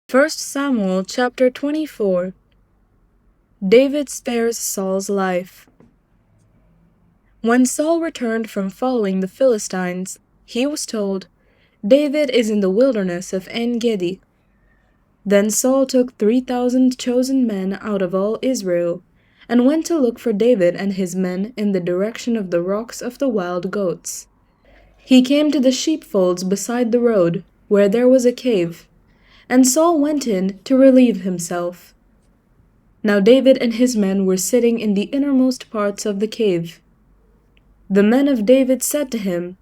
1 Samuel chapter 24. David spares Saul's life. When Saul returned from following the Philistines, he was told, "David is in the wilderness of En-gedi." Then Saul took 3,000 chosen men out of all Israel, and went to look for David and his men in the direction of the rocks of the wild goats. He came to the sheepfolds beside the road, where there was a cave, and Saul went in to relieve himself. Now David and his men were sitting in the innermost parts of the cave. The men of David said to him,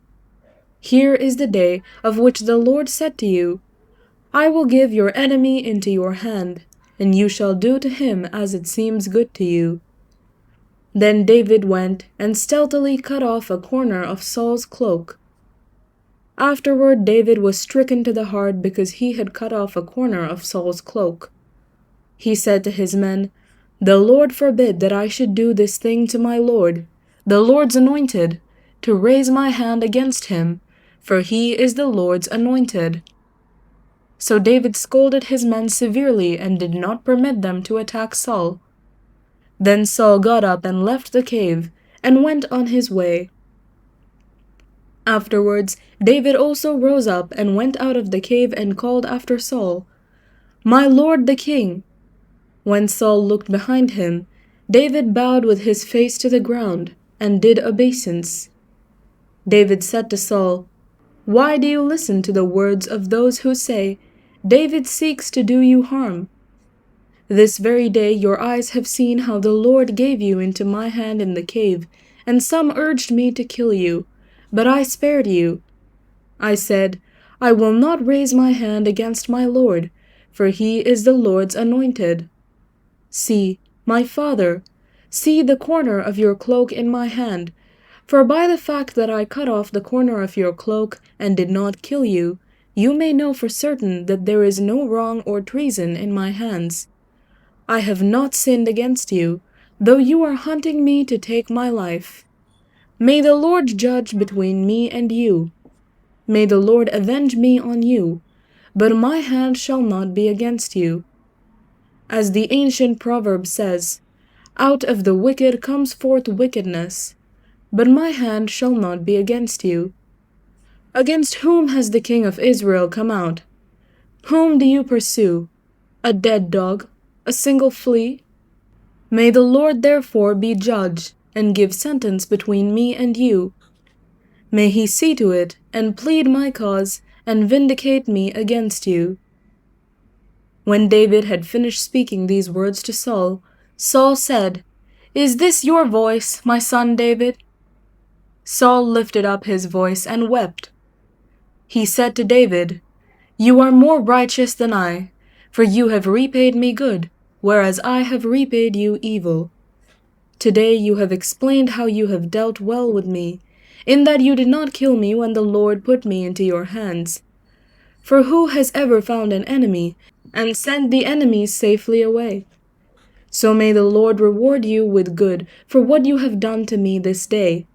"Here is the day of which the Lord said to you, I will give your enemy into your hand, and you shall do to him as it seems good to you." Then David went and stealthily cut off a corner of Saul's cloak. Afterward David was stricken to the heart because he had cut off a corner of Saul's cloak. He said to his men, "The Lord forbid that I should do this thing to my Lord, the Lord's anointed, to raise my hand against him, for he is the Lord's anointed." So David scolded his men severely and did not permit them to attack Saul. Then Saul got up and left the cave, and went on his way. Afterwards David also rose up and went out of the cave and called after Saul, "My lord the king!" When Saul looked behind him, David bowed with his face to the ground, and did obeisance. David said to Saul, "Why do you listen to the words of those who say, 'David seeks to do you harm'? This very day your eyes have seen how the Lord gave you into my hand in the cave, and some urged me to kill you, but I spared you. I said, I will not raise my hand against my Lord, for he is the Lord's anointed. See, my father, see the corner of your cloak in my hand, for by the fact that I cut off the corner of your cloak and did not kill you, you may know for certain that there is no wrong or treason in my hands. I have not sinned against you, though you are hunting me to take my life. May the Lord judge between me and you. May the Lord avenge me on you, but my hand shall not be against you. As the ancient proverb says, out of the wicked comes forth wickedness, but my hand shall not be against you. Against whom has the king of Israel come out? Whom do you pursue? A dead dog? A single flea? May the Lord therefore be judge, and give sentence between me and you. May he see to it, and plead my cause, and vindicate me against you." When David had finished speaking these words to Saul, Saul said, "Is this your voice, my son David?" Saul lifted up his voice and wept. He said to David, "You are more righteous than I, for you have repaid me good, whereas I have repaid you evil. Today you have explained how you have dealt well with me, in that you did not kill me when the Lord put me into your hands. For who has ever found an enemy, and sent the enemies safely away? So may the Lord reward you with good for what you have done to me this day.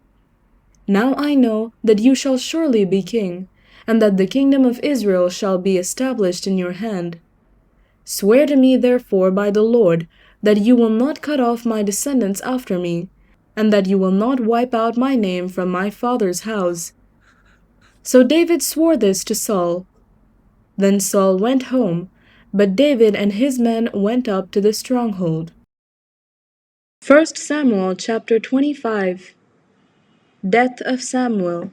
Now I know that you shall surely be king, and that the kingdom of Israel shall be established in your hand. Swear to me therefore by the Lord that you will not cut off my descendants after me, and that you will not wipe out my name from my father's house." So David swore this to Saul. Then Saul went home, but David and his men went up to the stronghold. 1 Samuel chapter 25. Death of Samuel.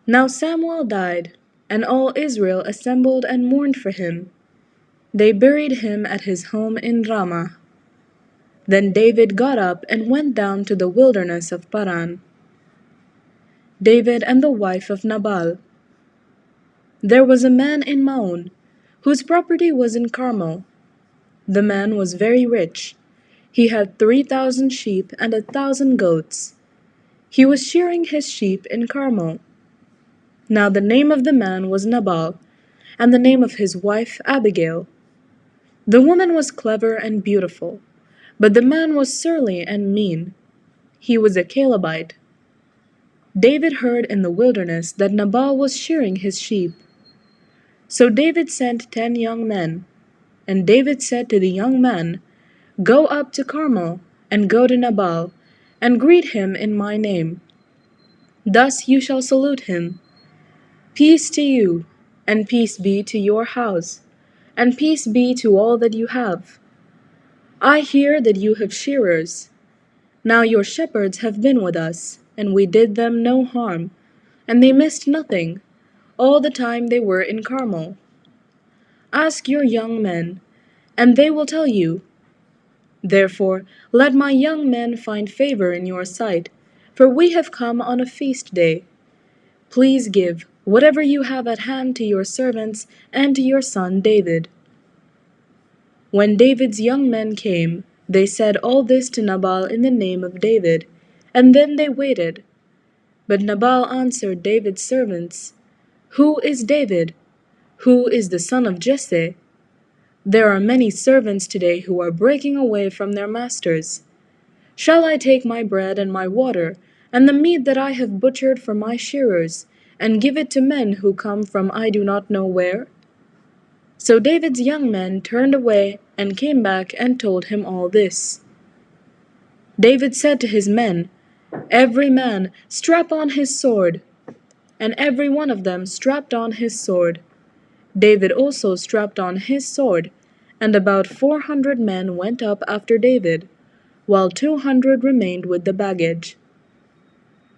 Now Samuel died, and all Israel assembled and mourned for him. They buried him at his home in Ramah. Then David got up and went down to the wilderness of Paran. David and the wife of Nabal. There was a man in Maon, whose property was in Carmel. The man was very rich. He had 3,000 sheep and 1,000 goats. He was shearing his sheep in Carmel. Now the name of the man was Nabal, and the name of his wife Abigail. The woman was clever and beautiful, but the man was surly and mean. He was a Calebite. David heard in the wilderness that Nabal was shearing his sheep. So David sent 10 young men, and David said to the young man, Go up to Carmel, and go to Nabal, and greet him in my name. Thus you shall salute him. Peace to you, and peace be to your house, and peace be to all that you have. I hear that you have shearers. Now your shepherds have been with us, and we did them no harm, and they missed nothing, all the time they were in Carmel. Ask your young men, and they will tell you. Therefore, let my young men find favor in your sight, for we have come on a feast day. Please give whatever you have at hand to your servants and to your son David. When David's young men came, they said all this to Nabal in the name of David, and then they waited. But Nabal answered David's servants, Who is David? Who is the son of Jesse? There are many servants today who are breaking away from their masters. Shall I take my bread and my water, and the meat that I have butchered for my shearers, and give it to men who come from I do not know where? So David's young men turned away and came back and told him all this. David said to his men, Every man strap on his sword. And every one of them strapped on his sword. David also strapped on his sword, and about 400 men went up after David, while 200 remained with the baggage.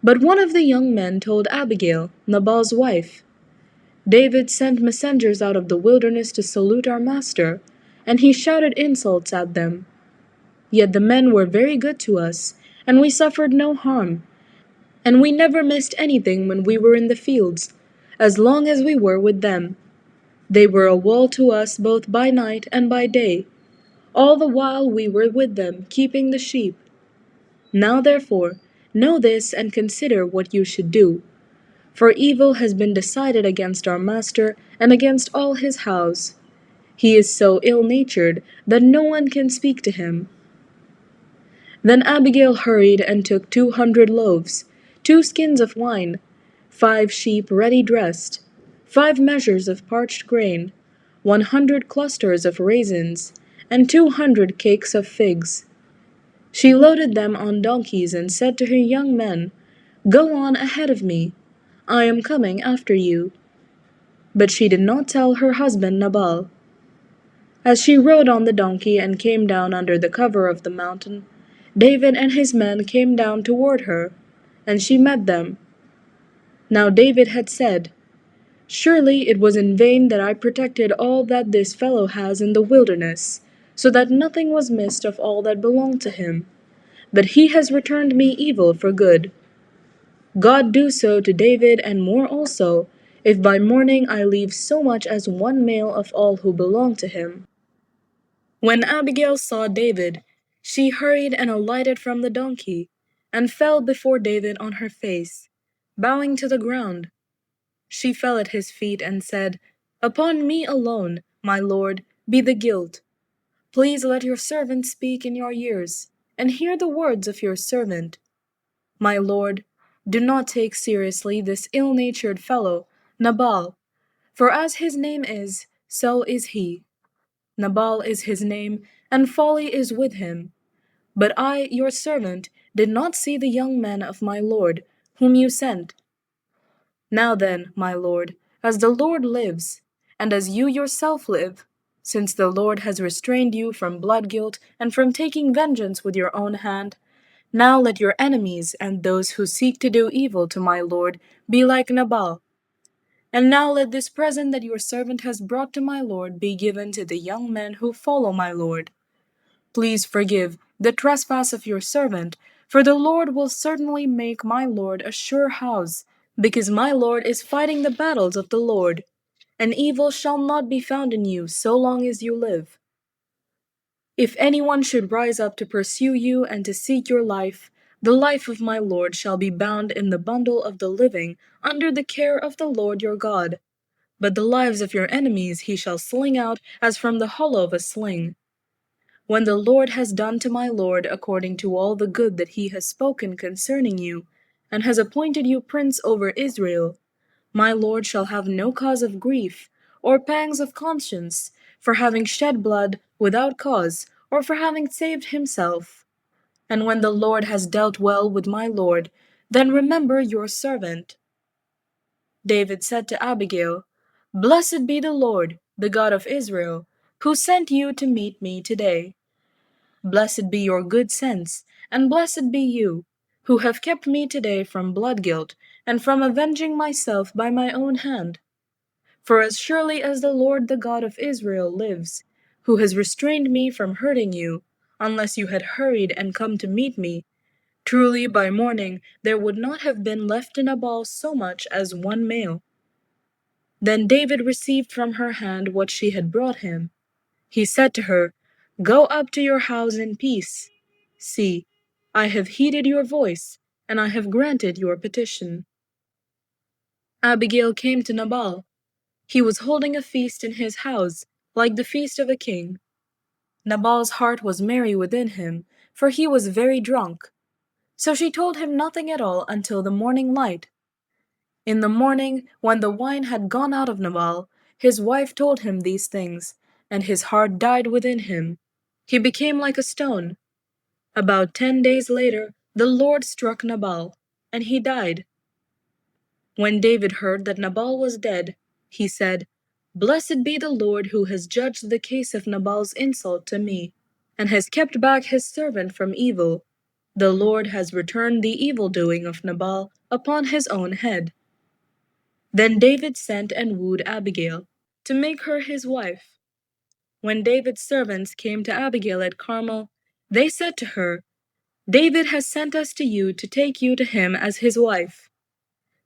But one of the young men told Abigail, Nabal's wife, David sent messengers out of the wilderness to salute our master, and he shouted insults at them. Yet the men were very good to us, and we suffered no harm, and we never missed anything when we were in the fields, as long as we were with them. They were a wall to us both by night and by day, all the while we were with them, keeping the sheep. Now therefore, know this and consider what you should do. For evil has been decided against our master and against all his house. He is so ill-natured that no one can speak to him. Then Abigail hurried and took 200 loaves, 2 skins of wine, 5 sheep ready dressed, 5 measures of parched grain, 100 clusters of raisins, and 200 cakes of figs. She loaded them on donkeys and said to her young men, Go on ahead of me. I am coming after you. But she did not tell her husband Nabal. As she rode on the donkey and came down under the cover of the mountain, David and his men came down toward her, and she met them. Now David had said, Surely it was in vain that I protected all that this fellow has in the wilderness, so that nothing was missed of all that belonged to him. But he has returned me evil for good. God do so to David and more also, if by morning I leave so much as one male of all who belong to him. When Abigail saw David, she hurried and alighted from the donkey, and fell before David on her face, bowing to the ground. She fell at his feet and said, Upon me alone, my lord, be the guilt. Please let your servant speak in your ears, and hear the words of your servant. My lord, do not take seriously this ill-natured fellow, Nabal, for as his name is, so is he. Nabal is his name, and folly is with him. But I, your servant, did not see the young man of my lord, whom you sent. Now then, my lord, as the Lord lives, and as you yourself live, since the Lord has restrained you from blood guilt and from taking vengeance with your own hand, now let your enemies and those who seek to do evil to my lord be like Nabal. And now let this present that your servant has brought to my lord be given to the young men who follow my lord. Please forgive the trespass of your servant, for the Lord will certainly make my lord a sure house, because my lord is fighting the battles of the Lord, and evil shall not be found in you so long as you live. If anyone should rise up to pursue you and to seek your life, the life of my lord shall be bound in the bundle of the living under the care of the Lord your God. But the lives of your enemies he shall sling out as from the hollow of a sling. When the Lord has done to my lord according to all the good that he has spoken concerning you, and has appointed you prince over Israel, my lord shall have no cause of grief, or pangs of conscience, for having shed blood without cause, or for having saved himself. And when the Lord has dealt well with my Lord, then remember your servant. David said to Abigail, Blessed be the Lord, the God of Israel, who sent you to meet me today. Blessed be your good sense, and blessed be you, who have kept me today from blood guilt, and from avenging myself by my own hand. For as surely as the Lord the God of Israel lives, who has restrained me from hurting you, unless you had hurried and come to meet me, truly by morning there would not have been left in Nabal so much as one male. Then David received from her hand what she had brought him. He said to her, Go up to your house in peace. See, I have heeded your voice, and I have granted your petition. Abigail came to Nabal. He was holding a feast in his house, like the feast of a king. Nabal's heart was merry within him, for he was very drunk. So she told him nothing at all until the morning light. In the morning, when the wine had gone out of Nabal, his wife told him these things, and his heart died within him. He became like a stone. About 10 days later, the Lord struck Nabal, and he died. When David heard that Nabal was dead, he said, Blessed be the Lord who has judged the case of Nabal's insult to me, and has kept back his servant from evil. The Lord has returned the evil-doing of Nabal upon his own head. Then David sent and wooed Abigail, to make her his wife. When David's servants came to Abigail at Carmel, they said to her, David has sent us to you to take you to him as his wife.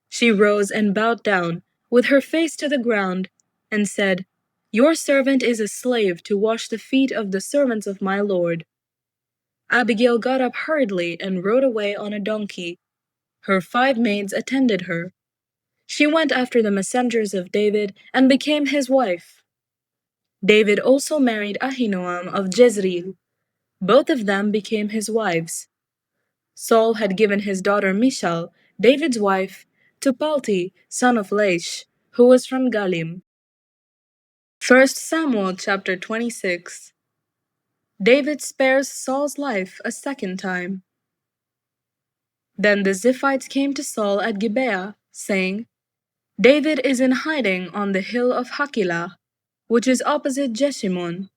She rose and bowed down, with her face to the ground, and said, Your servant is a slave to wash the feet of the servants of my lord. Abigail got up hurriedly and rode away on a donkey. Her 5 maids attended her. She went after the messengers of David and became his wife. David also married Ahinoam of Jezreel. Both of them became his wives. Saul had given his daughter Michal, David's wife, to Palti, son of Laish, who was from Galim. 1 Samuel chapter 26. David spares Saul's life a second time. Then the Ziphites came to Saul at Gibeah, saying, David is in hiding on the hill of Hakilah, which is opposite Jeshimon.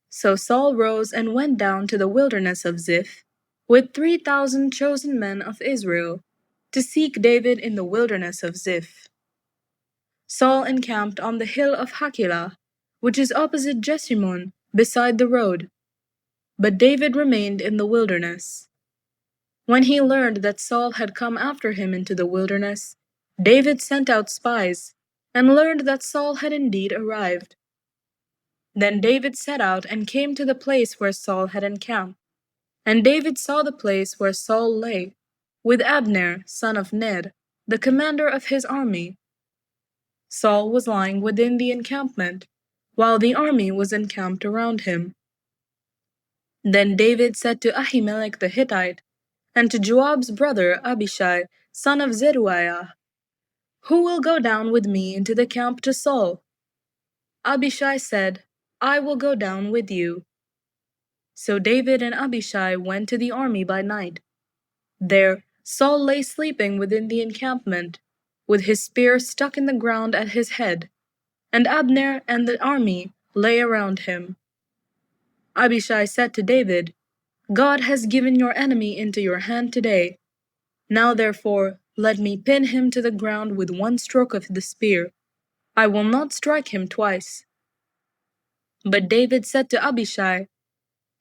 So Saul rose and went down to the wilderness of Ziph, with 3,000 chosen men of Israel, to seek David in the wilderness of Ziph. Saul encamped on the hill of Hakilah, which is opposite Jeshimon, beside the road. But David remained in the wilderness. When he learned that Saul had come after him into the wilderness, David sent out spies, and learned that Saul had indeed arrived. Then David set out and came to the place where Saul had encamped. And David saw the place where Saul lay, with Abner, son of Ner, the commander of his army. Saul was lying within the encampment, while the army was encamped around him. Then David said to Ahimelech the Hittite, and to Joab's brother Abishai, son of Zeruiah, Who will go down with me into the camp to Saul? Abishai said, I will go down with you. So David and Abishai went to the army by night. There Saul lay sleeping within the encampment, with his spear stuck in the ground at his head, and Abner and the army lay around him. Abishai said to David, God has given your enemy into your hand today. Now therefore let me pin him to the ground with one stroke of the spear. I will not strike him twice. But David said to Abishai,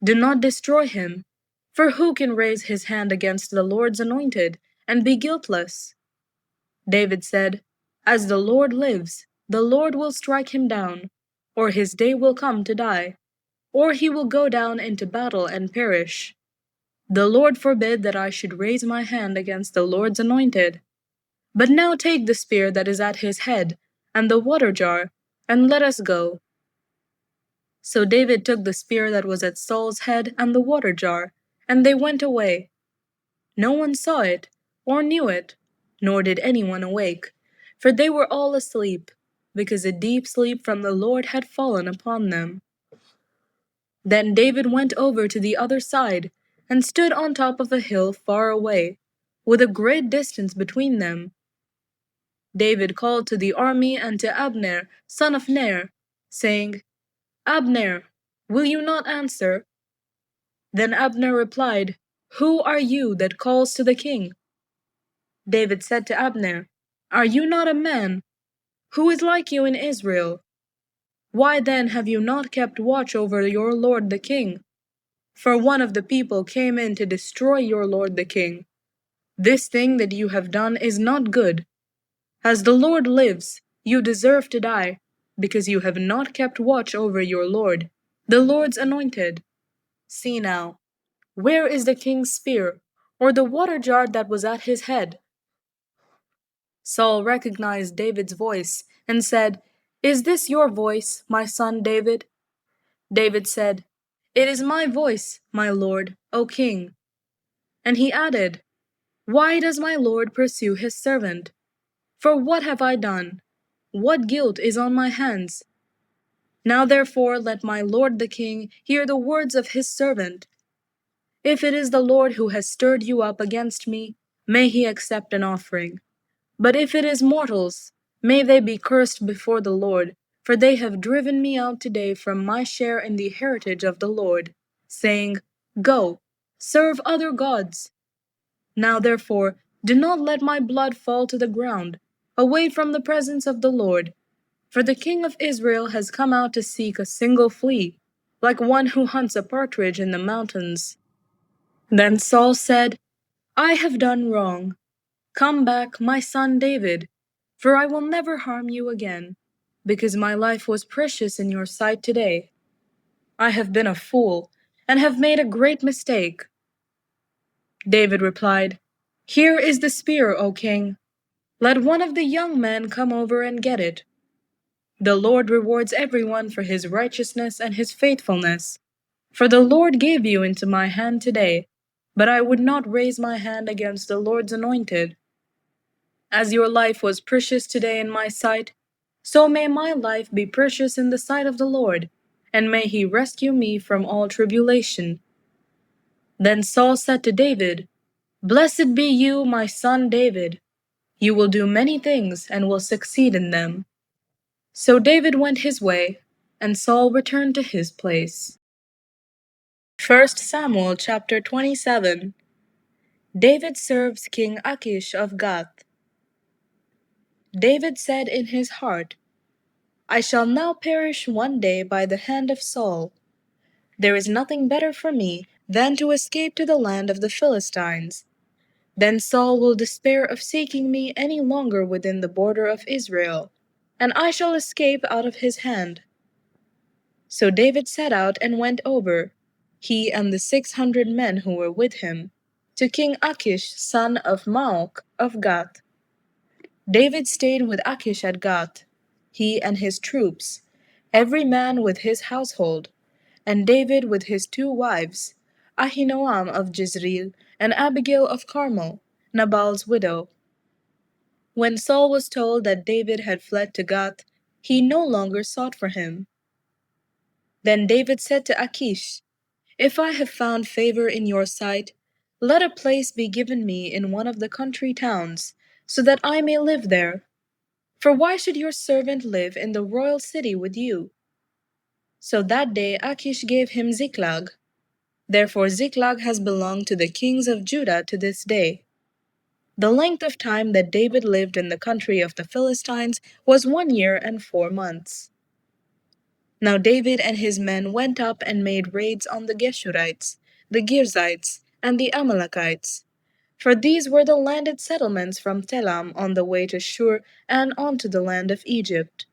Do not destroy him, for who can raise his hand against the Lord's anointed and be guiltless? David said, As the Lord lives, the Lord will strike him down, or his day will come to die, or he will go down into battle and perish. The Lord forbid that I should raise my hand against the Lord's anointed. But now take the spear that is at his head, and the water jar, and let us go. So David took the spear that was at Saul's head and the water jar, and they went away. No one saw it, or knew it, nor did anyone awake, for they were all asleep. because a deep sleep from the Lord had fallen upon them. Then David went over to the other side, and stood on top of a hill far away, with a great distance between them. David called to the army and to Abner, son of Ner, saying, Abner, will you not answer? Then Abner replied, Who are you that calls to the king? David said to Abner, Are you not a man? Who is like you in Israel? Why then have you not kept watch over your lord the king? For one of the people came in to destroy your lord the king. This thing that you have done is not good. As the Lord lives, you deserve to die, because you have not kept watch over your lord, the Lord's anointed. See now, where is the king's spear, or the water jar that was at his head? Saul recognized David's voice, and said, Is this your voice, my son David? David said, It is my voice, my lord, O king. And he added, Why does my lord pursue his servant? For what have I done? What guilt is on my hands? Now therefore let my lord the king hear the words of his servant. If it is the Lord who has stirred you up against me, may he accept an offering. But if it is mortals, may they be cursed before the Lord, for they have driven me out today from my share in the heritage of the Lord, saying, Go, serve other gods. Now therefore, do not let my blood fall to the ground, away from the presence of the Lord. For the king of Israel has come out to seek a single flea, like one who hunts a partridge in the mountains. Then Saul said, I have done wrong. Come back, my son David, for I will never harm you again, because my life was precious in your sight today. I have been a fool, and have made a great mistake. David replied, Here is the spear, O king. Let one of the young men come over and get it. The Lord rewards everyone for his righteousness and his faithfulness. For the Lord gave you into my hand today, but I would not raise my hand against the Lord's anointed. As your life was precious today in my sight, so may my life be precious in the sight of the Lord, and may he rescue me from all tribulation. Then Saul said to David, Blessed be you, my son David. You will do many things and will succeed in them. So David went his way, and Saul returned to his place. 1 Samuel chapter 27. David serves King Achish of Gath. David said in his heart, I shall now perish one day by the hand of Saul. There is nothing better for me than to escape to the land of the Philistines. Then Saul will despair of seeking me any longer within the border of Israel, and I shall escape out of his hand. So David set out and went over, he and the 600 men who were with him, to King Achish son of Maoch of Gath. David stayed with Achish at Gath, he and his troops, every man with his household, and David with his 2 wives, Ahinoam of Jezreel and Abigail of Carmel, Nabal's widow. When Saul was told that David had fled to Gath, he no longer sought for him. Then David said to Achish, If I have found favor in your sight, let a place be given me in one of the country towns, so that I may live there. For why should your servant live in the royal city with you? So that day Achish gave him Ziklag. Therefore Ziklag has belonged to the kings of Judah to this day. The length of time that David lived in the country of the Philistines was 1 year and 4 months. Now David and his men went up and made raids on the Geshurites, the Girzites, and the Amalekites, for these were the landed settlements from Telam on the way to Shur and on to the land of Egypt.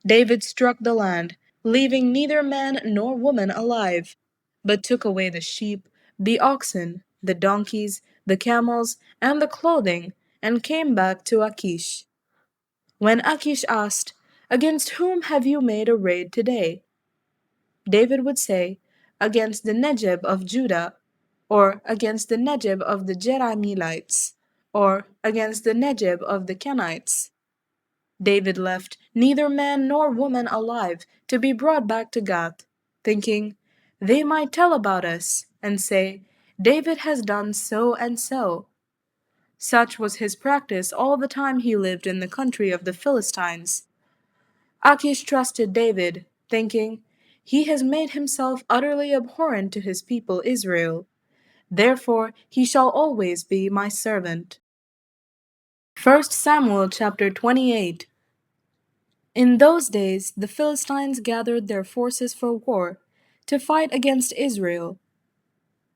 David struck the land, leaving neither man nor woman alive, but took away the sheep, the oxen, the donkeys, the camels, and the clothing, and came back to Achish. When Achish asked, Against whom have you made a raid today? David would say, Against the Negeb of Judah, or against the Negeb of the Jerahmeelites, or against the Negeb of the Kenites. David left neither man nor woman alive to be brought back to Gath, thinking, "They might tell about us, and say, 'David has done so and so.'" Such was his practice all the time he lived in the country of the Philistines. Achish trusted David, thinking, "He has made himself utterly abhorrent to his people Israel. Therefore he shall always be my servant." 1 Samuel chapter 28. In those days the Philistines gathered their forces for war, to fight against Israel.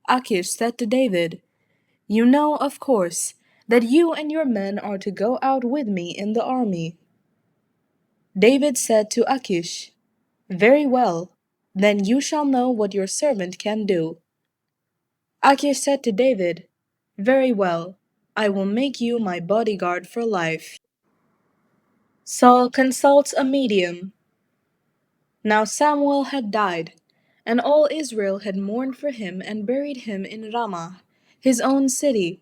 Achish said to David, "You know, of course, that you and your men are to go out with me in the army." David said to Achish, "Very well, then you shall know what your servant can do." Achish said to David, "Very well, I will make you my bodyguard for life." Saul consults a medium. Now Samuel had died, and all Israel had mourned for him and buried him in Ramah, his own city.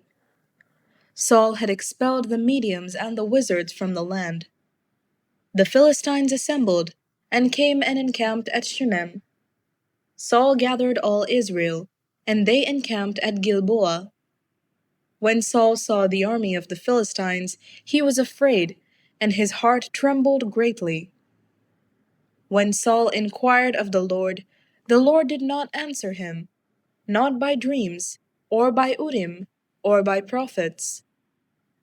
Saul had expelled the mediums and the wizards from the land. The Philistines assembled, and came and encamped at Shunem. Saul gathered all Israel, and they encamped at Gilboa. When Saul saw the army of the Philistines, he was afraid, and his heart trembled greatly. When Saul inquired of the Lord did not answer him, not by dreams, or by Urim, or by prophets.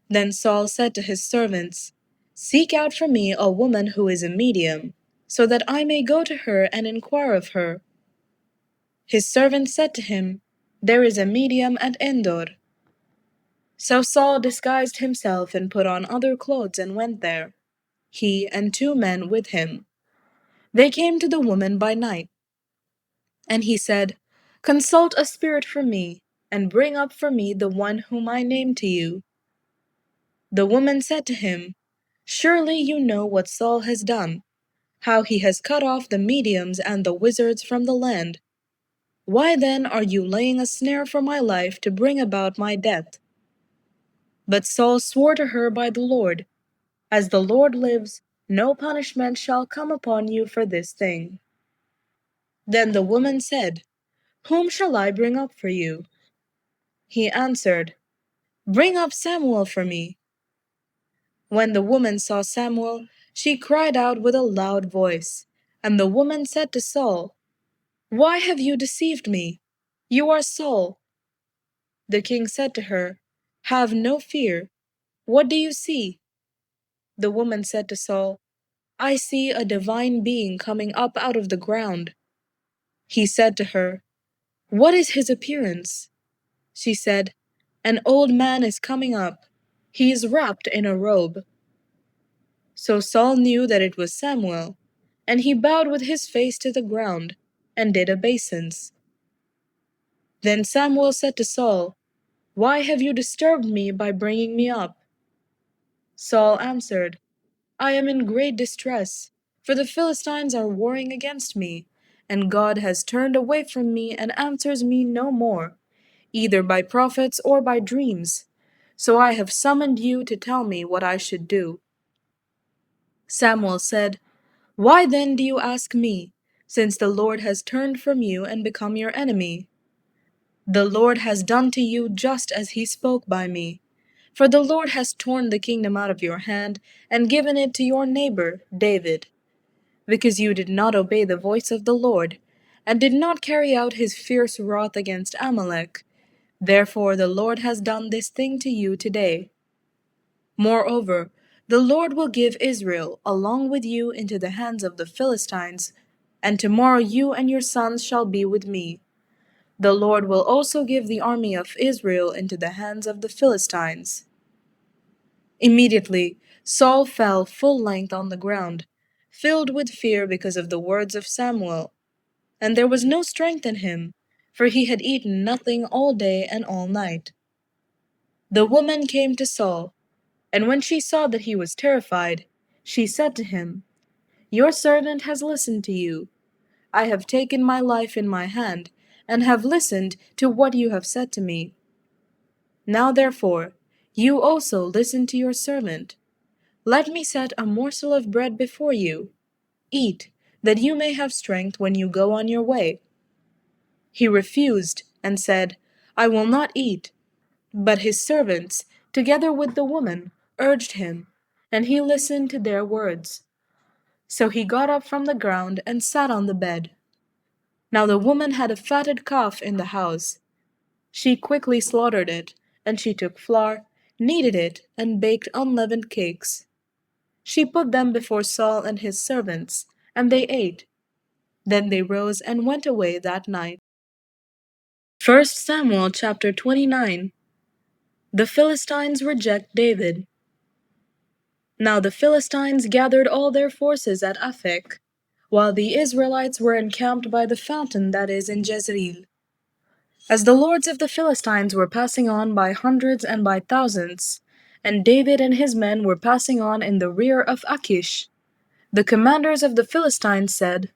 Then Saul said to his servants, "Seek out for me a woman who is a medium, so that I may go to her and inquire of her." His servants said to him, "There is a medium at Endor." So Saul disguised himself and put on other clothes and went there, he and 2 men with him. They came to the woman by night. And he said, "Consult a spirit for me, and bring up for me the one whom I name to you." The woman said to him, "Surely you know what Saul has done, how he has cut off the mediums and the wizards from the land. Why then are you laying a snare for my life to bring about my death?" But Saul swore to her by the Lord, "As the Lord lives, no punishment shall come upon you for this thing." Then the woman said, "Whom shall I bring up for you?" He answered, "Bring up Samuel for me." When the woman saw Samuel, she cried out with a loud voice. And the woman said to Saul, "Why have you deceived me? You are Saul." The king said to her, "Have no fear. What do you see?" The woman said to Saul, "I see a divine being coming up out of the ground." He said to her, "What is his appearance?" She said, "An old man is coming up. He is wrapped in a robe." So Saul knew that it was Samuel, and he bowed with his face to the ground, and did obeisance. Then Samuel said to Saul, "Why have you disturbed me by bringing me up?" Saul answered, "I am in great distress, for the Philistines are warring against me, and God has turned away from me and answers me no more, either by prophets or by dreams. So I have summoned you to tell me what I should do." Samuel said, "Why then do you ask me, since the Lord has turned from you and become your enemy? The Lord has done to you just as he spoke by me. For the Lord has torn the kingdom out of your hand and given it to your neighbor, David, because you did not obey the voice of the Lord, and did not carry out his fierce wrath against Amalek. Therefore the Lord has done this thing to you today. Moreover, the Lord will give Israel along with you into the hands of the Philistines, and tomorrow you and your sons shall be with me. The Lord will also give the army of Israel into the hands of the Philistines." Immediately Saul fell full length on the ground, filled with fear because of the words of Samuel. And there was no strength in him, for he had eaten nothing all day and all night. The woman came to Saul, and when she saw that he was terrified, she said to him, "Your servant has listened to you. I have taken my life in my hand, and have listened to what you have said to me. Now therefore, you also listen to your servant. Let me set a morsel of bread before you. Eat, that you may have strength when you go on your way." He refused and said, "I will not eat." But his servants, together with the woman, urged him, and he listened to their words. So he got up from the ground and sat on the bed. Now the woman had a fatted calf in the house. She quickly slaughtered it, and she took flour, kneaded it, and baked unleavened cakes. She put them before Saul and his servants, and they ate. Then they rose and went away that night. 1 Samuel chapter 29. The Philistines reject David. Now the Philistines gathered all their forces at Aphek, while the Israelites were encamped by the fountain that is in Jezreel. As the lords of the Philistines were passing on by hundreds and by thousands, and David and his men were passing on in the rear of Achish, the commanders of the Philistines said,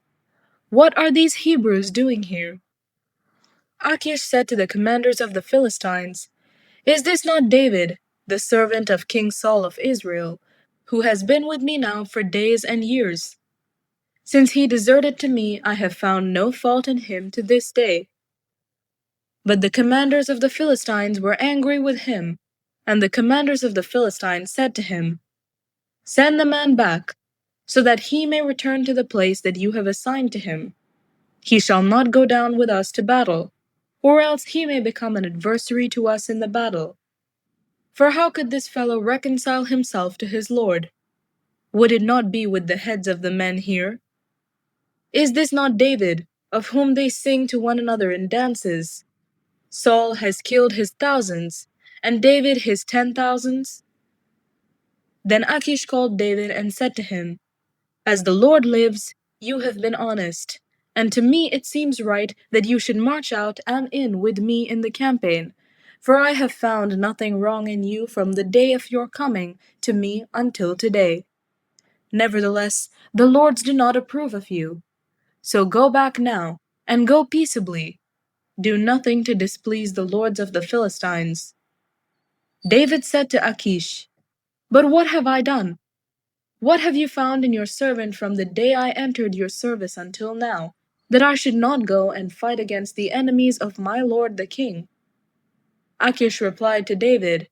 "What are these Hebrews doing here?" Achish said to the commanders of the Philistines, "Is this not David, the servant of King Saul of Israel, who has been with me now for days and years? Since he deserted to me, I have found no fault in him to this day." But the commanders of the Philistines were angry with him, and the commanders of the Philistines said to him, "Send the man back, so that he may return to the place that you have assigned to him. He shall not go down with us to battle, or else he may become an adversary to us in the battle. For how could this fellow reconcile himself to his Lord? Would it not be with the heads of the men here? Is this not David, of whom they sing to one another in dances? Saul has killed his thousands, and David his 10,000s. Then Achish called David and said to him, "As the Lord lives, you have been honest, and to me it seems right that you should march out and in with me in the campaign, for I have found nothing wrong in you from the day of your coming to me until today. Nevertheless, the lords do not approve of you. So go back now, and go peaceably. Do nothing to displease the lords of the Philistines." David said to Achish, "But what have I done? What have you found in your servant from the day I entered your service until now, that I should not go and fight against the enemies of my lord the king?" Achish replied to David,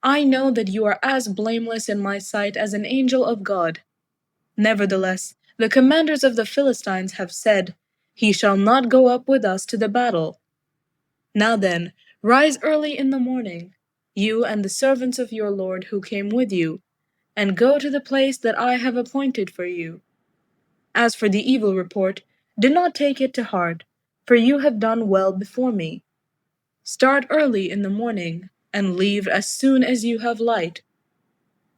"I know that you are as blameless in my sight as an angel of God. Nevertheless, the commanders of the Philistines have said, 'He shall not go up with us to the battle.' Now then, rise early in the morning, you and the servants of your lord who came with you, and go to the place that I have appointed for you. As for the evil report, do not take it to heart, for you have done well before me. Start early in the morning, and leave as soon as you have light."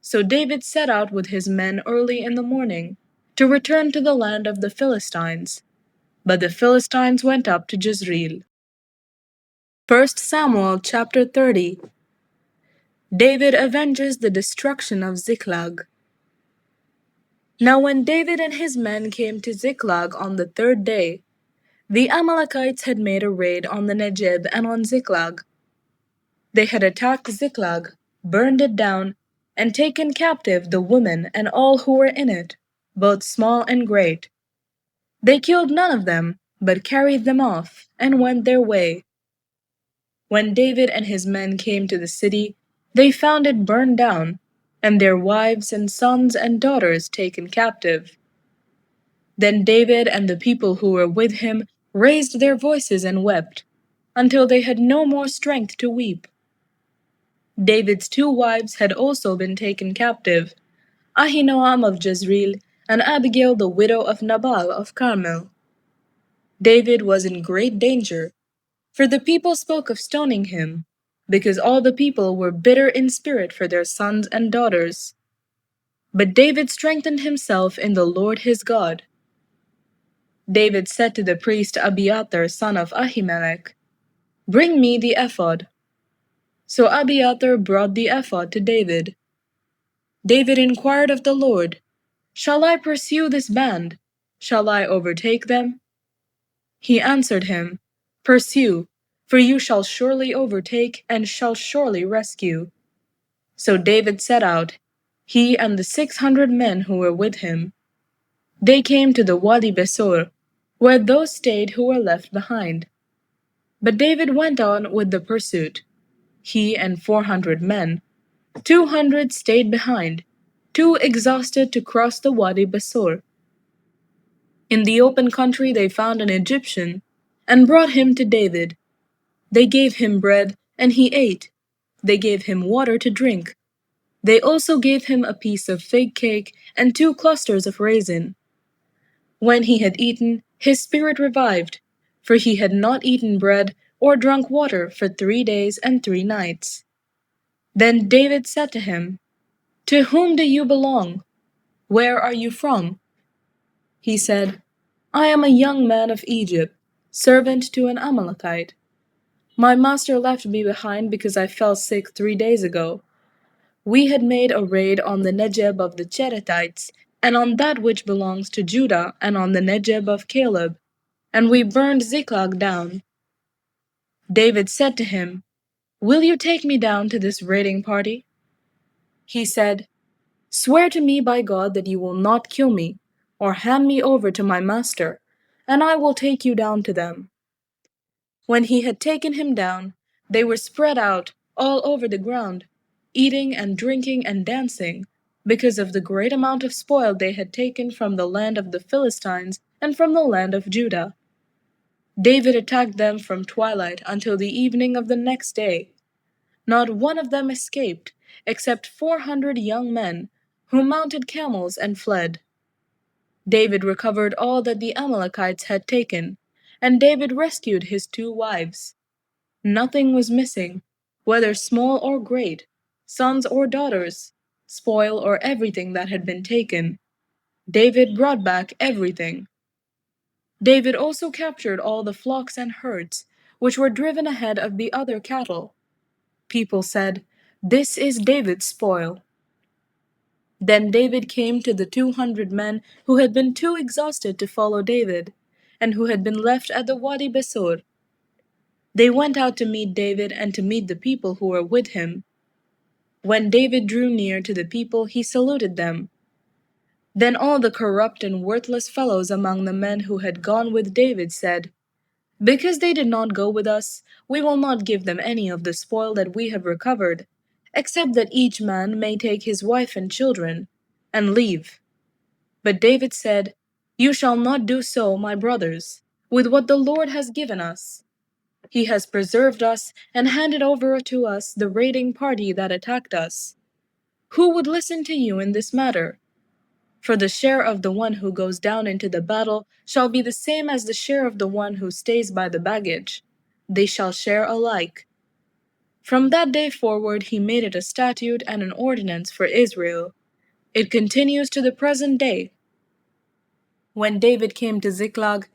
So David set out with his men early in the morning, to return to the land of the Philistines. But the Philistines went up to Jezreel. 1 Samuel chapter 30. David avenges the destruction of Ziklag. Now when David and his men came to Ziklag on the third day, the Amalekites had made a raid on the Negeb and on Ziklag. They had attacked Ziklag, burned it down, and taken captive the women and all who were in it, both small and great. They killed none of them, but carried them off, and went their way. When David and his men came to the city, they found it burned down, and their wives and sons and daughters taken captive. Then David and the people who were with him raised their voices and wept, until they had no more strength to weep. David's two wives had also been taken captive, Ahinoam of Jezreel and Abigail the widow of Nabal of Carmel. David was in great danger, for the people spoke of stoning him, because all the people were bitter in spirit for their sons and daughters. But David strengthened himself in the Lord his God. David said to the priest Abiathar son of Ahimelech, "Bring me the ephod." So Abiathar brought the ephod to David. David inquired of the Lord, "Shall I pursue this band? Shall I overtake them?" He answered him, "Pursue, for you shall surely overtake and shall surely rescue." So David set out, he and the 600 men who were with him. They came to the Wadi Besor, where those stayed who were left behind. But David went on with the pursuit, he and 400 men. 200 stayed behind, too exhausted to cross the Wadi Besor. In the open country they found an Egyptian, and brought him to David. They gave him bread, and he ate. They gave him water to drink. They also gave him a piece of fig cake and 2 clusters of raisin. When he had eaten, his spirit revived, for he had not eaten bread or drunk water for 3 days and 3 nights. Then David said to him, "To whom do you belong? Where are you from?" He said, "I am a young man of Egypt, servant to an Amalekite. My master left me behind because I fell sick 3 days ago. We had made a raid on the Negeb of the Cherethites, and on that which belongs to Judah, and on the Negeb of Caleb, and we burned Ziklag down." David said to him, "Will you take me down to this raiding party?" He said, "Swear to me by God that you will not kill me, or hand me over to my master, and I will take you down to them." When he had taken him down, they were spread out all over the ground, eating and drinking and dancing, because of the great amount of spoil they had taken from the land of the Philistines and from the land of Judah. David attacked them from twilight until the evening of the next day. Not one of them escaped, except 400 young men, who mounted camels and fled. David recovered all that the Amalekites had taken, and David rescued his 2 wives. Nothing was missing, whether small or great, sons or daughters, spoil or everything that had been taken. David brought back everything. David also captured all the flocks and herds, which were driven ahead of the other cattle. People said, "This is David's spoil." Then David came to the 200 men who had been too exhausted to follow David, and who had been left at the Wadi Besor. They went out to meet David and to meet the people who were with him. When David drew near to the people, he saluted them. Then all the corrupt and worthless fellows among the men who had gone with David said, "Because they did not go with us, we will not give them any of the spoil that we have recovered, except that each man may take his wife and children, and leave." But David said, "You shall not do so, my brothers, with what the Lord has given us. He has preserved us and handed over to us the raiding party that attacked us. Who would listen to you in this matter? For the share of the one who goes down into the battle shall be the same as the share of the one who stays by the baggage. They shall share alike." From that day forward he made it a statute and an ordinance for Israel. It continues to the present day. When David came to Ziklag,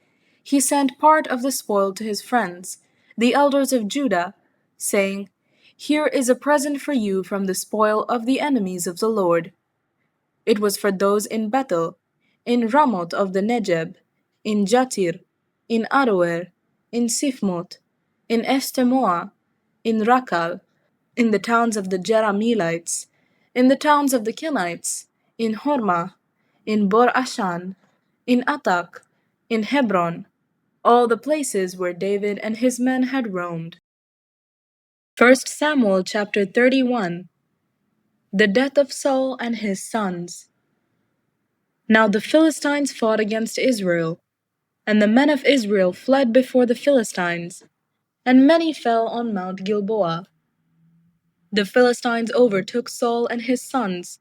he sent part of the spoil to his friends, the elders of Judah, saying, "Here is a present for you from the spoil of the enemies of the Lord." It was for those in Bethel, in Ramoth of the Negeb, in Jatir, in Aroer, in Sifmoth, in Eshtemoa, in Rakal, in the towns of the Jerahmeelites, in the towns of the Kenites, in Hormah, in Bor Ashan, in Atak, in Hebron, all the places where David and his men had roamed. 1 Samuel chapter 31. The death of Saul and his sons. Now the Philistines fought against Israel, and the men of Israel fled before the Philistines, and many fell on Mount Gilboa. The Philistines overtook Saul and his sons,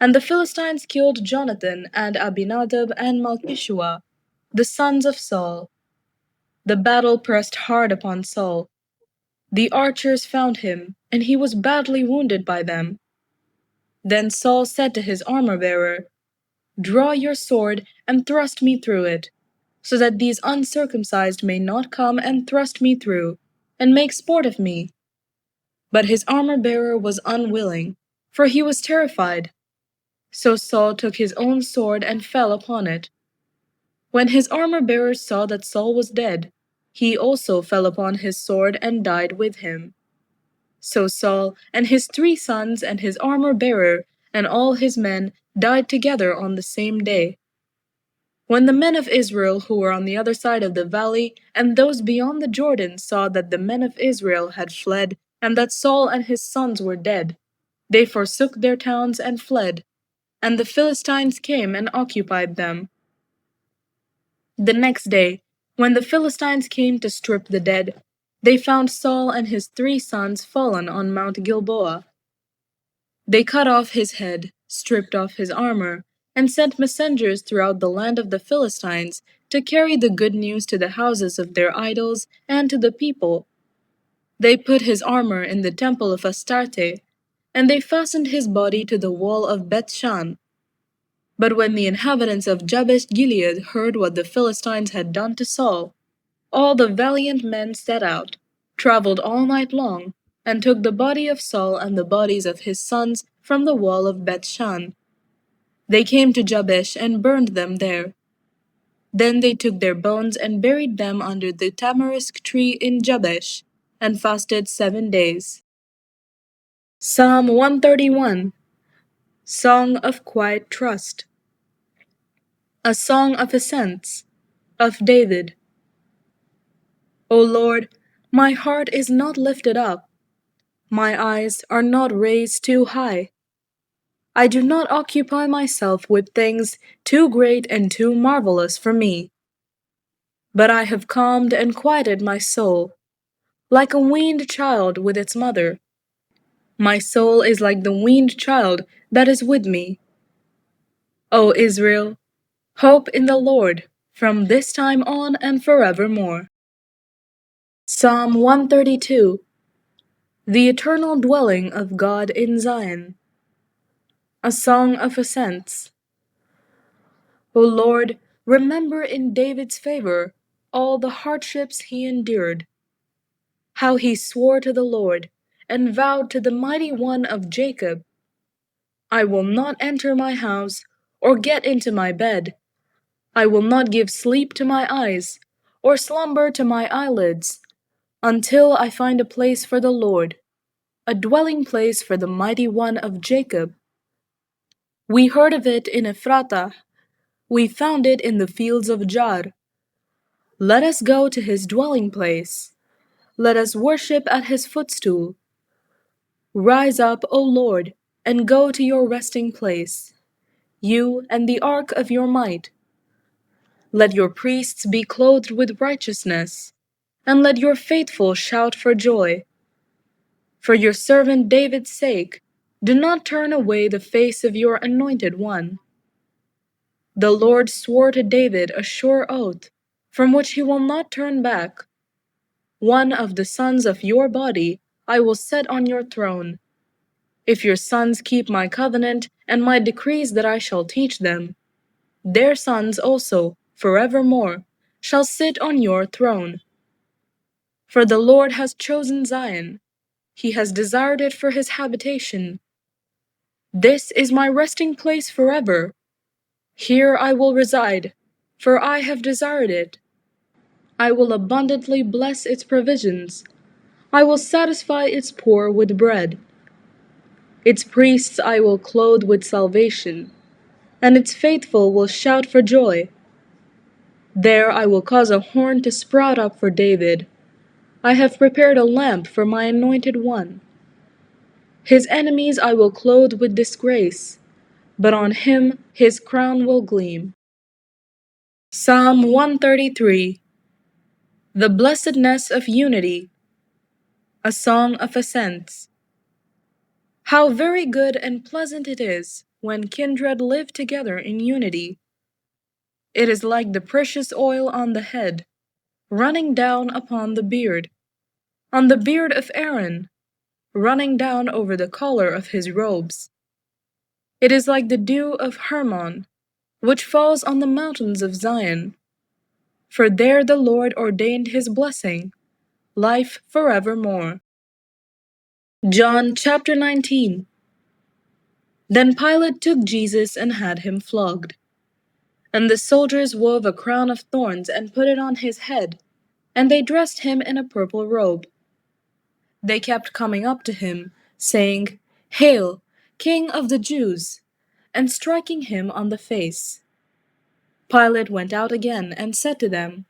and the Philistines killed Jonathan and Abinadab and Malchishua, the sons of Saul. The battle pressed hard upon Saul. The archers found him, and he was badly wounded by them. Then Saul said to his armor-bearer, "Draw your sword and thrust me through it, so that these uncircumcised may not come and thrust me through, and make sport of me." But his armor-bearer was unwilling, for he was terrified. So Saul took his own sword and fell upon it. When his armor-bearer saw that Saul was dead, he also fell upon his sword and died with him. So Saul and his 3 sons and his armor-bearer and all his men died together on the same day. When the men of Israel who were on the other side of the valley and those beyond the Jordan saw that the men of Israel had fled and that Saul and his sons were dead, they forsook their towns and fled, and the Philistines came and occupied them. The next day, when the Philistines came to strip the dead, they found Saul and his 3 sons fallen on Mount Gilboa. They cut off his head, stripped off his armor, and sent messengers throughout the land of the Philistines to carry the good news to the houses of their idols and to the people. They put his armor in the temple of Astarte, and they fastened his body to the wall of Bethshan. But when the inhabitants of Jabesh Gilead heard what the Philistines had done to Saul, all the valiant men set out, traveled all night long, and took the body of Saul and the bodies of his sons from the wall of Bethshan. They came to Jabesh and burned them there. Then they took their bones and buried them under the tamarisk tree in Jabesh, and fasted 7 days. Psalm 131. Song of Quiet Trust. A Song of Ascents, of David. O Lord, my heart is not lifted up, my eyes are not raised too high. I do not occupy myself with things too great and too marvelous for me. But I have calmed and quieted my soul, like a weaned child with its mother. My soul is like the weaned child that is with me. O Israel, hope in the Lord, from this time on and forevermore. Psalm 132. The eternal dwelling of God in Zion. A Song of Ascents. O Lord, remember in David's favor all the hardships he endured, how he swore to the Lord and vowed to the Mighty One of Jacob, I will not enter my house or get into my bed. I will not give sleep to my eyes or slumber to my eyelids, until I find a place for the Lord, a dwelling place for the Mighty One of Jacob. We heard of it in Ephratah, we found it in the fields of Jar. Let us go to his dwelling place. Let us worship at his footstool. Rise up, O Lord, and go to your resting place, you and the ark of your might. Let your priests be clothed with righteousness, and let your faithful shout for joy. For your servant David's sake, do not turn away the face of your anointed one. The Lord swore to David a sure oath, from which he will not turn back. One of the sons of your body I will set on your throne. If your sons keep my covenant and my decrees that I shall teach them, their sons also, forevermore, shall sit on your throne. For the Lord has chosen Zion, he has desired it for his habitation. This is my resting place forever. Here I will reside, for I have desired it. I will abundantly bless its provisions. I will satisfy its poor with bread. Its priests I will clothe with salvation, and its faithful will shout for joy. There I will cause a horn to sprout up for David. I have prepared a lamp for my anointed one. His enemies I will clothe with disgrace, but on him his crown will gleam. Psalm 133. The Blessedness of Unity. A Song of Ascents. How very good and pleasant it is when kindred live together in unity. It is like the precious oil on the head, running down upon the beard, on the beard of Aaron, running down over the collar of his robes. It is like the dew of Hermon, which falls on the mountains of Zion. For there the Lord ordained his blessing, life forevermore. John chapter 19. Then Pilate took Jesus and had him flogged. And the soldiers wove a crown of thorns and put it on his head, and they dressed him in a purple robe. They kept coming up to him, saying, Hail, King of the Jews, and striking him on the face. Pilate went out again and said to them,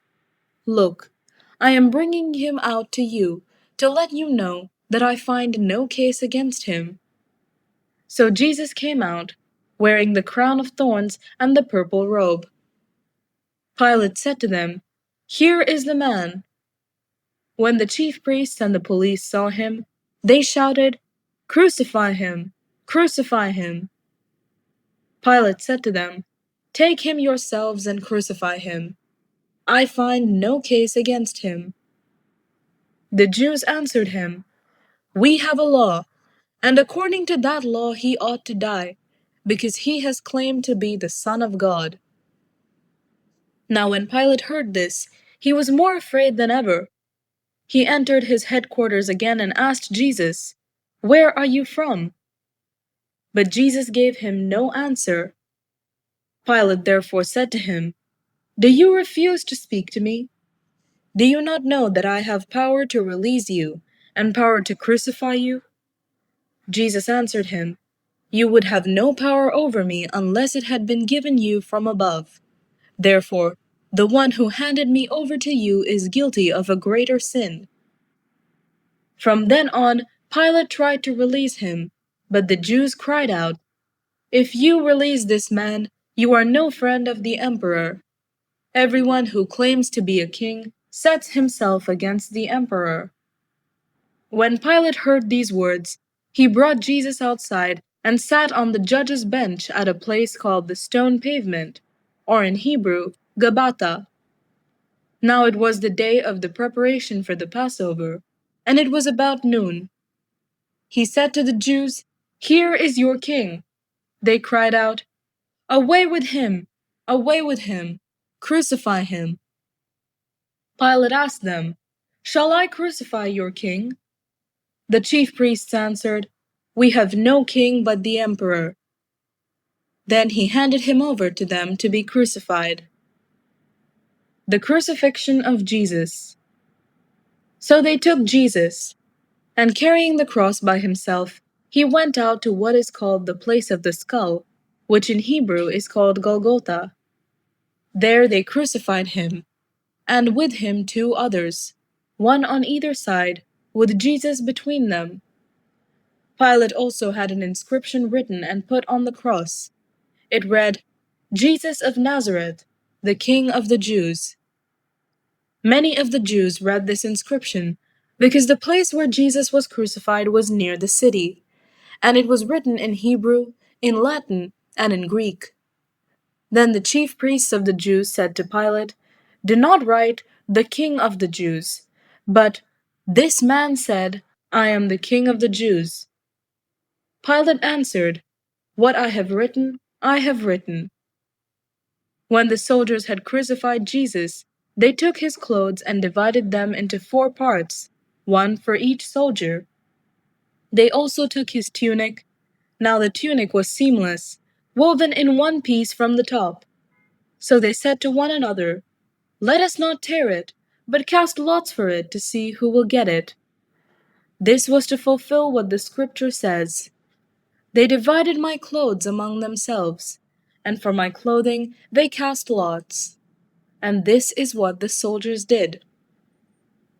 Look, I am bringing him out to you, to let you know that I find no case against him. So Jesus came out, wearing the crown of thorns and the purple robe. Pilate said to them, Here is the man. When the chief priests and the police saw him, they shouted, Crucify him! Crucify him! Pilate said to them, Take him yourselves and crucify him. I find no case against him. The Jews answered him, We have a law, and according to that law he ought to die, because he has claimed to be the Son of God. Now when Pilate heard this, he was more afraid than ever. He entered his headquarters again and asked Jesus, Where are you from? But Jesus gave him no answer. Pilate therefore said to him, Do you refuse to speak to me? Do you not know that I have power to release you, and power to crucify you? Jesus answered him, You would have no power over me unless it had been given you from above. Therefore, the one who handed me over to you is guilty of a greater sin. From then on, Pilate tried to release him, but the Jews cried out, If you release this man, you are no friend of the emperor. Everyone who claims to be a king sets himself against the emperor. When Pilate heard these words, he brought Jesus outside and sat on the judge's bench at a place called the Stone Pavement, or in Hebrew, Gabbatha. Now it was the day of the preparation for the Passover, and it was about noon. He said to the Jews, Here is your king. They cried out, Away with him! Away with him! Crucify him! Pilate asked them, Shall I crucify your king? The chief priests answered, We have no king but the emperor. Then he handed him over to them to be crucified. The crucifixion of Jesus. So they took Jesus, and carrying the cross by himself, he went out to what is called the place of the skull, which in Hebrew is called Golgotha. There they crucified him, and with him 2 others, one on either side, with Jesus between them. Pilate also had an inscription written and put on the cross. It read, Jesus of Nazareth, the King of the Jews. Many of the Jews read this inscription, because the place where Jesus was crucified was near the city, and it was written in Hebrew, in Latin, and in Greek. Then the chief priests of the Jews said to Pilate, Do not write, the King of the Jews, but, This man said, I am the King of the Jews. Pilate answered, What I have written, I have written. When the soldiers had crucified Jesus, they took his clothes and divided them into 4 parts, one for each soldier. They also took his tunic. Now the tunic was seamless, woven in one piece from the top. So they said to one another, Let us not tear it, but cast lots for it to see who will get it. This was to fulfill what the scripture says, They divided my clothes among themselves, and for my clothing they cast lots. And this is what the soldiers did.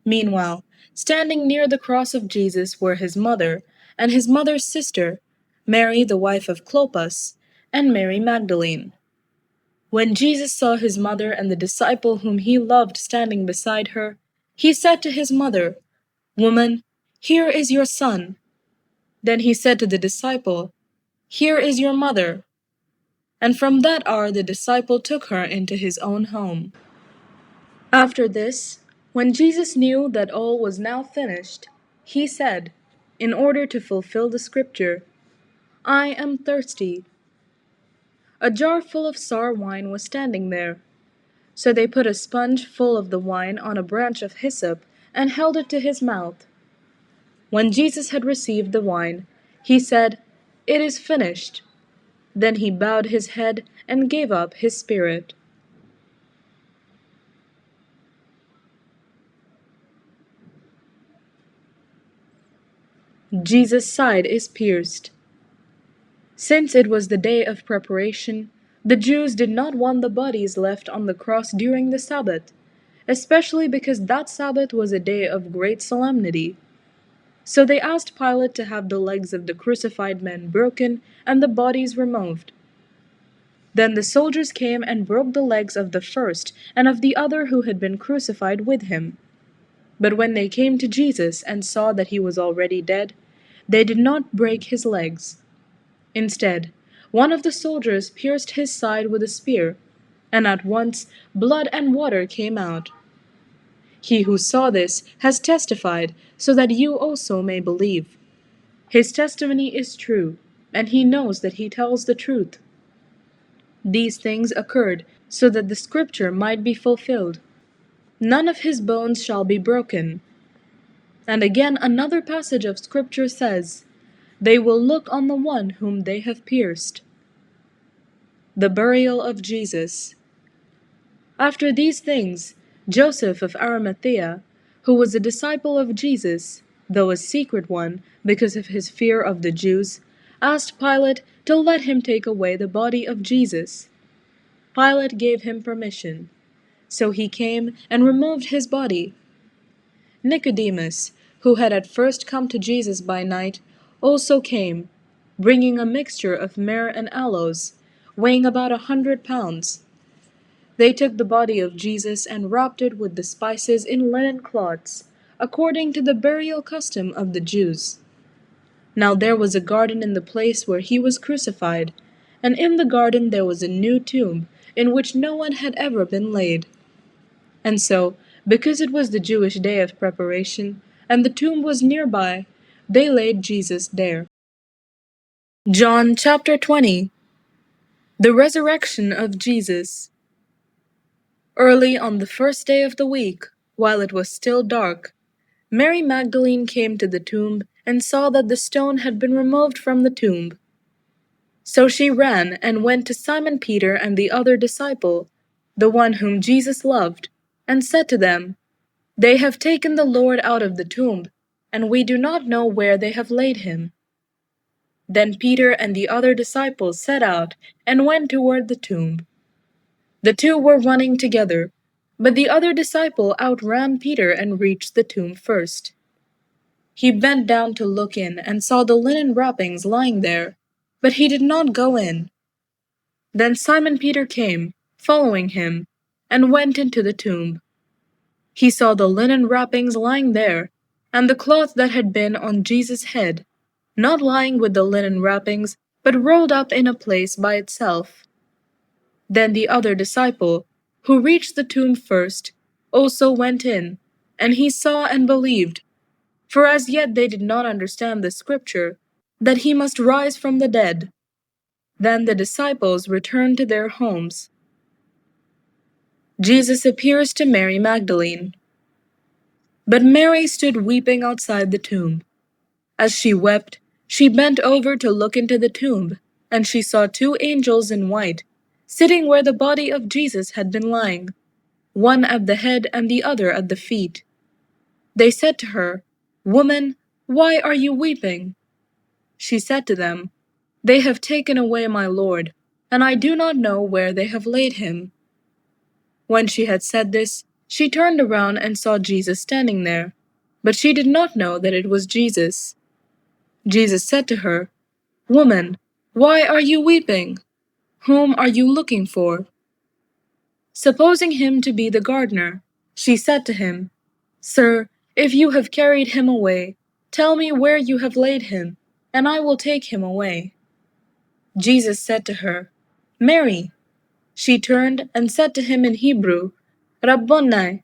Meanwhile, standing near the cross of Jesus were his mother, and his mother's sister, Mary the wife of Clopas, and Mary Magdalene. When Jesus saw his mother and the disciple whom he loved standing beside her, he said to his mother, Woman, here is your son. Then he said to the disciple, Here is your mother. And from that hour the disciple took her into his own home. After this, when Jesus knew that all was now finished, he said, in order to fulfill the scripture, I am thirsty. A jar full of sour wine was standing there. So they put a sponge full of the wine on a branch of hyssop and held it to his mouth. When Jesus had received the wine, he said, It is finished. Then he bowed his head and gave up his spirit. Jesus' side is pierced. Since it was the day of preparation, the Jews did not want the bodies left on the cross during the Sabbath, especially because that Sabbath was a day of great solemnity. So they asked Pilate to have the legs of the crucified men broken and the bodies removed. Then the soldiers came and broke the legs of the first and of the other who had been crucified with him. But when they came to Jesus and saw that he was already dead, they did not break his legs. Instead, one of the soldiers pierced his side with a spear, and at once blood and water came out. He who saw this has testified, so that you also may believe. His testimony is true, and he knows that he tells the truth. These things occurred so that the scripture might be fulfilled. None of his bones shall be broken. And again another passage of scripture says, "They will look on the one whom they have pierced." The burial of Jesus. After these things, Joseph of Arimathea, who was a disciple of Jesus, though a secret one because of his fear of the Jews, asked Pilate to let him take away the body of Jesus. Pilate gave him permission. So he came and removed his body. Nicodemus, who had at first come to Jesus by night, also came, bringing a mixture of myrrh and aloes, weighing about 100 pounds. They took the body of Jesus and wrapped it with the spices in linen cloths, according to the burial custom of the Jews. Now there was a garden in the place where he was crucified, and in the garden there was a new tomb, in which no one had ever been laid. And so, because it was the Jewish day of preparation, and the tomb was nearby, they laid Jesus there. John chapter 20. The resurrection of Jesus. Early on the first day of the week, while it was still dark, Mary Magdalene came to the tomb and saw that the stone had been removed from the tomb. So she ran and went to Simon Peter and the other disciple, the one whom Jesus loved, and said to them, "They have taken the Lord out of the tomb, and we do not know where they have laid him." Then Peter and the other disciples set out and went toward the tomb. The two were running together, but the other disciple outran Peter and reached the tomb first. He bent down to look in and saw the linen wrappings lying there, but he did not go in. Then Simon Peter came, following him, and went into the tomb. He saw the linen wrappings lying there, and the cloth that had been on Jesus' head, not lying with the linen wrappings, but rolled up in a place by itself. Then the other disciple, who reached the tomb first, also went in, and he saw and believed, for as yet they did not understand the scripture, that he must rise from the dead. Then the disciples returned to their homes. Jesus appears to Mary Magdalene. But Mary stood weeping outside the tomb. As she wept, she bent over to look into the tomb, and she saw two angels in white, sitting where the body of Jesus had been lying, one at the head and the other at the feet. They said to her, "Woman, why are you weeping?" She said to them, "They have taken away my Lord, and I do not know where they have laid him." When she had said this, she turned around and saw Jesus standing there, but she did not know that it was Jesus. Jesus said to her, "Woman, why are you weeping? Whom are you looking for?" Supposing him to be the gardener, she said to him, "Sir, if you have carried him away, tell me where you have laid him, and I will take him away." Jesus said to her, "Mary." She turned and said to him in Hebrew, "Rabboni,"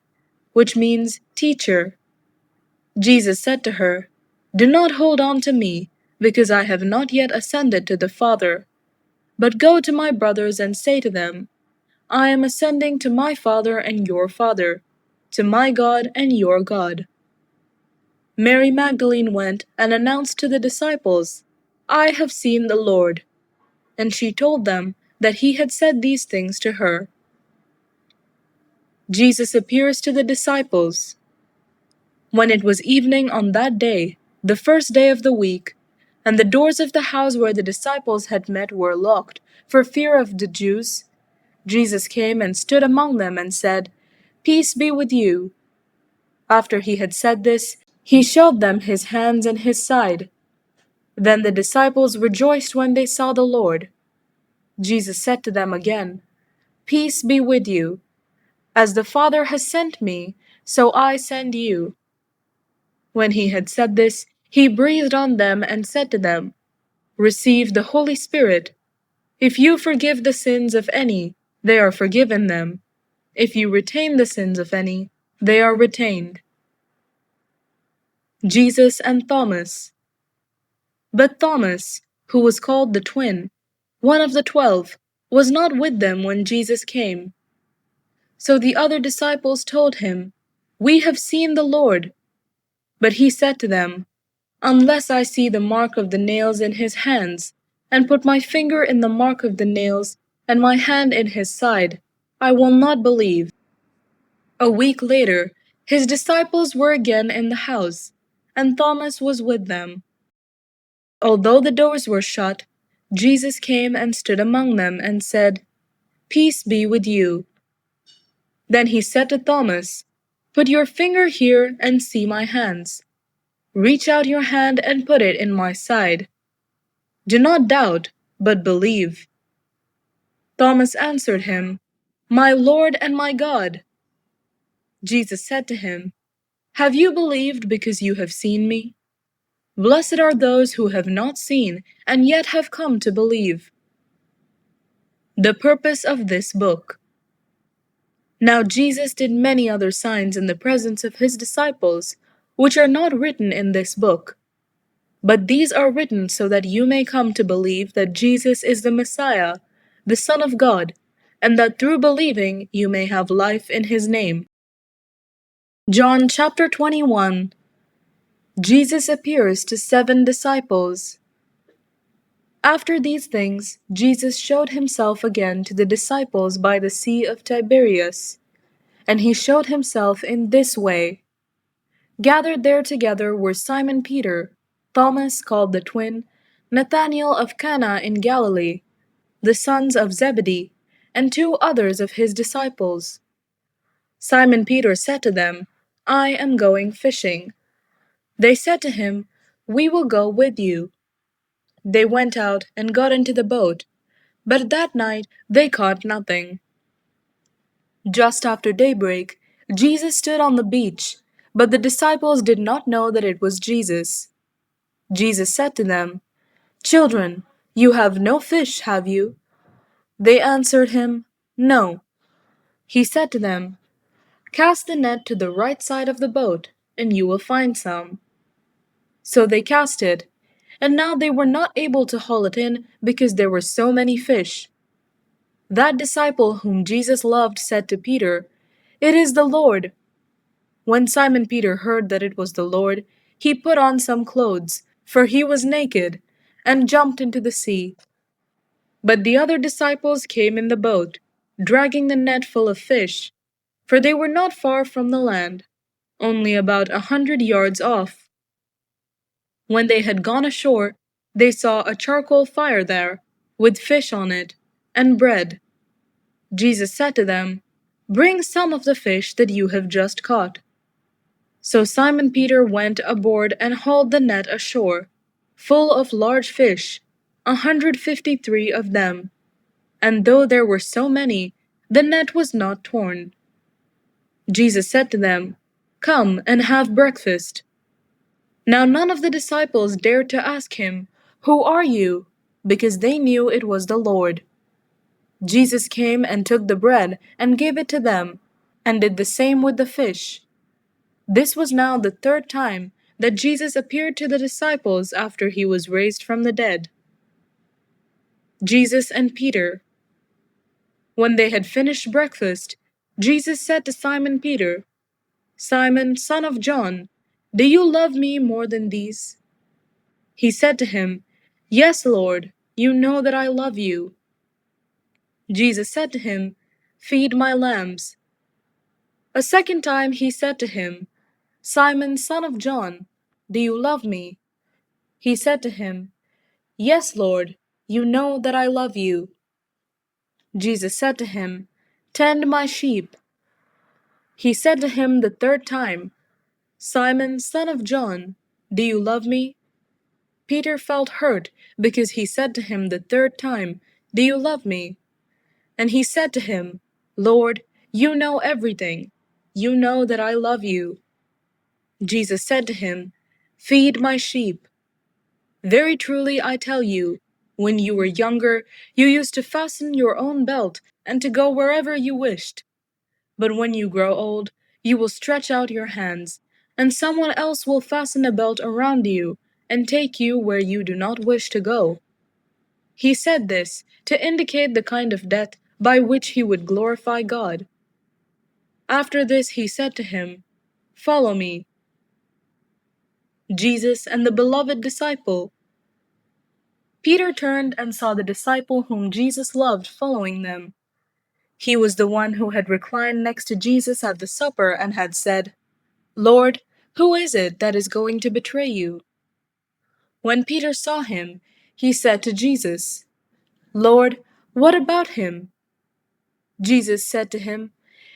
which means teacher. Jesus said to her, "Do not hold on to me, because I have not yet ascended to the Father. But go to my brothers and say to them, I am ascending to my Father and your Father, to my God and your God." Mary Magdalene went and announced to the disciples, "I have seen the Lord." And she told them that he had said these things to her. Jesus appears to the disciples. When it was evening on that day, the first day of the week, and the doors of the house where the disciples had met were locked, for fear of the Jews. Jesus came and stood among them and said, "Peace be with you." After he had said this, he showed them his hands and his side. Then the disciples rejoiced when they saw the Lord. Jesus said to them again, "Peace be with you. As the Father has sent me, so I send you." When he had said this, he breathed on them and said to them, "Receive the Holy Spirit. If you forgive the sins of any, they are forgiven them. If you retain the sins of any, they are retained." Jesus and Thomas. But Thomas, who was called the twin, one of the 12, was not with them when Jesus came. So the other disciples told him, "We have seen the Lord." But he said to them, "Unless I see the mark of the nails in his hands, and put my finger in the mark of the nails, and my hand in his side, I will not believe." A week later, his disciples were again in the house, and Thomas was with them. Although the doors were shut, Jesus came and stood among them and said, "Peace be with you." Then he said to Thomas, "Put your finger here and see my hands. Reach out your hand and put it in my side. Do not doubt, but believe." Thomas answered him, "My Lord and my God." Jesus said to him, "Have you believed because you have seen me? Blessed are those who have not seen and yet have come to believe." The purpose of this book. Now Jesus did many other signs in the presence of his disciples, which are not written in this book. But these are written so that you may come to believe that Jesus is the Messiah, the Son of God, and that through believing you may have life in his name. John chapter 21. Jesus appears to 7 disciples. After these things, Jesus showed himself again to the disciples by the Sea of Tiberias. And he showed himself in this way. Gathered there together were Simon Peter, Thomas called the twin, Nathanael of Cana in Galilee, the sons of Zebedee, and 2 others of his disciples. Simon Peter said to them, "I am going fishing." They said to him, "We will go with you." They went out and got into the boat, but that night they caught nothing. Just after daybreak, Jesus stood on the beach, but the disciples did not know that it was Jesus. Jesus said to them, "Children, you have no fish, have you?" They answered him, "No." He said to them, "Cast the net to the right side of the boat, and you will find some." So they cast it, and now they were not able to haul it in because there were so many fish. That disciple whom Jesus loved said to Peter, "It is the Lord." When Simon Peter heard that it was the Lord, he put on some clothes, for he was naked, and jumped into the sea. But the other disciples came in the boat, dragging the net full of fish, for they were not far from the land, only about 100 yards off. When they had gone ashore, they saw a charcoal fire there, with fish on it, and bread. Jesus said to them, "Bring some of the fish that you have just caught." So Simon Peter went aboard and hauled the net ashore, full of large fish, 153 of them. And though there were so many, the net was not torn. Jesus said to them, "Come and have breakfast." Now none of the disciples dared to ask him, "Who are you?" because they knew it was the Lord. Jesus came and took the bread and gave it to them, and did the same with the fish. This was now the 3rd time that Jesus appeared to the disciples after he was raised from the dead. Jesus and Peter. When they had finished breakfast, Jesus said to Simon Peter, "Simon, son of John, do you love me more than these?" He said to him, "Yes, Lord, you know that I love you." Jesus said to him, "Feed my lambs." A second time he said to him, "Simon, son of John, do you love me?" He said to him, "Yes, Lord, you know that I love you." Jesus said to him, "Tend my sheep." He said to him the third time, "Simon, son of John, do you love me?" Peter felt hurt because he said to him the third time, "Do you love me?" And he said to him, "Lord, you know everything. You know that I love you." Jesus said to him, "Feed my sheep. Very truly I tell you, when you were younger, you used to fasten your own belt and to go wherever you wished. But when you grow old, you will stretch out your hands, and someone else will fasten a belt around you and take you where you do not wish to go." He said this to indicate the kind of death by which he would glorify God. After this he said to him, "Follow me." Jesus and the beloved disciple. Peter turned and saw the disciple whom Jesus loved following them. He was the one who had reclined next to Jesus at the supper and had said, "Lord, who is it that is going to betray you?" When Peter saw him, he said to Jesus, "Lord, what about him?" Jesus said to him,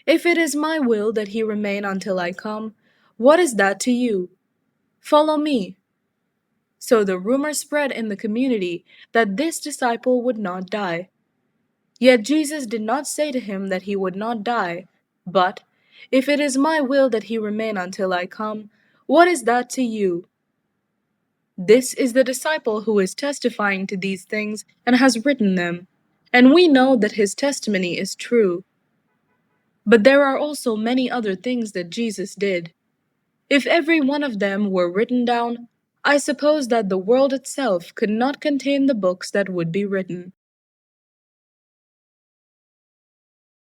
"If it is my will that he remain until I come, what is that to you? Follow me." So the rumor spread in the community that this disciple would not die. Yet Jesus did not say to him that he would not die, but, "If it is my will that he remain until I come, what is that to you?" This is the disciple who is testifying to these things and has written them, and we know that his testimony is true. But there are also many other things that Jesus did. If every one of them were written down, I suppose that the world itself could not contain the books that would be written.